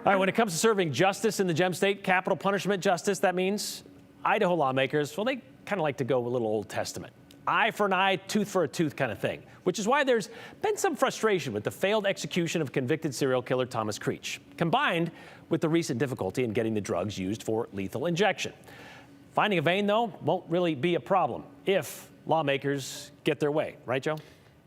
All right, when it comes to serving justice in the Gem State, capital punishment justice, that means Idaho lawmakers, well, they kind of like to go a little Old Testament. Eye for an eye, tooth for a tooth kind of thing, which is why there's been some frustration with the failed execution of convicted serial killer Thomas Creech, combined with the recent difficulty in getting the drugs used for lethal injection. Finding a vein, though, won't really be a problem if lawmakers get their way. Right, Joe?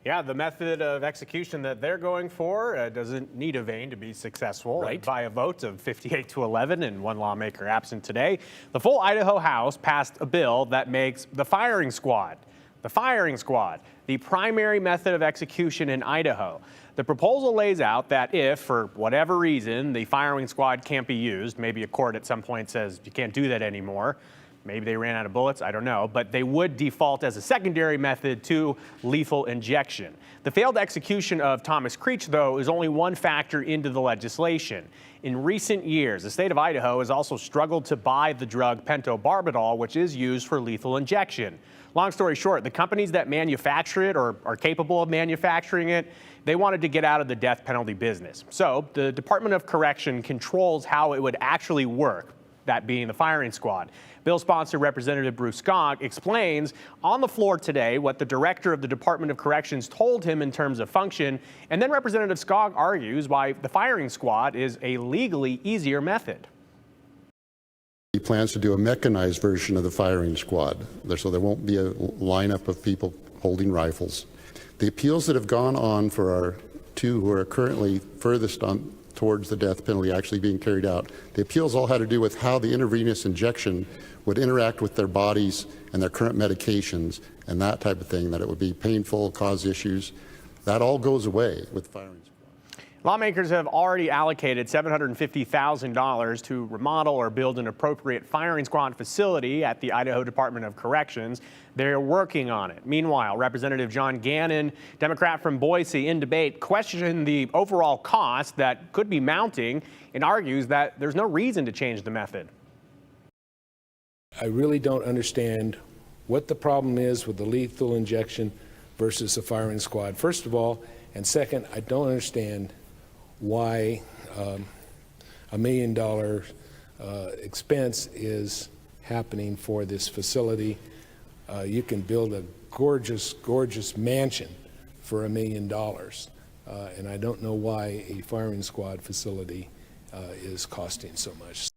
Yeah, the method of execution that they're going for doesn't need a vein to be successful. Right. By a vote of 58-11 and one lawmaker absent today, the full Idaho House passed a bill that makes the firing squad, the primary method of execution in Idaho. The proposal lays out that if, for whatever reason, the firing squad can't be used, maybe a court at some point says you can't do that anymore, maybe they ran out of bullets, I don't know, but they would default as a secondary method to lethal injection. The failed execution of Thomas Creech, though, is only one factor into the legislation. In recent years, the state of Idaho has also struggled to buy the drug pentobarbital, which is used for lethal injection. Long story short, the companies that manufacture it or are capable of manufacturing it, they wanted to get out of the death penalty business. So the Department of Correction controls how it would actually work, that being the firing squad. Bill sponsor Representative Bruce Skog explains on the floor today what the director of the Department of Corrections told him in terms of function, and then Representative Skog argues why the firing squad is a legally easier method. He plans to do a mechanized version of the firing squad, so there won't be a lineup of people holding rifles. The appeals that have gone on for our two who are currently furthest on towards the death penalty actually being carried out, the appeals all had to do with how the intravenous injection would interact with their bodies and their current medications and that type of thing, that it would be painful, cause issues. That all goes away with firing squad. Lawmakers have already allocated $750,000 to remodel or build an appropriate firing squad facility at the Idaho Department of Corrections. They're working on it. Meanwhile, Representative John Gannon, Democrat from Boise, in debate, questioned the overall cost that could be mounting and argues that there's no reason to change the method. I really don't understand what the problem is with the lethal injection versus the firing squad, first of all. And second, I don't understand why $1 million expense is happening for this facility. You can build a gorgeous, gorgeous mansion for $1 million. And I don't know why a firing squad facility is costing so much.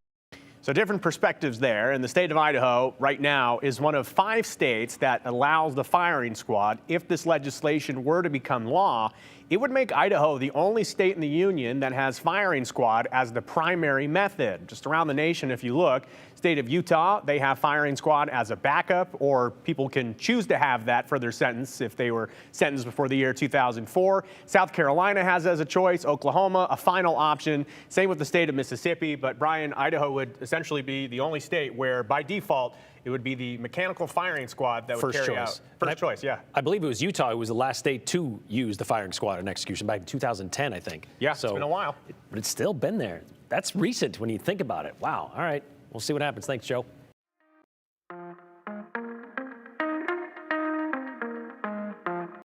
So different perspectives there, and the state of Idaho right now is one of 5 states that allows the firing squad. If this legislation were to become law, it would make Idaho the only state in the union that has firing squad as the primary method. Just around the nation, if you look, state of Utah, they have firing squad as a backup, or people can choose to have that for their sentence if they were sentenced before the year 2004. South Carolina has as a choice, Oklahoma, a final option. Same with the state of Mississippi, but Brian, Idaho would essentially be the only state where by default it would be the mechanical firing squad that would carry out. First choice, yeah. I believe it was Utah who was the last state to use the firing squad in execution back in 2010, I think. Yeah, so it's been a while. But it's still been there. That's recent when you think about it. Wow. All right. We'll see what happens. Thanks, Joe.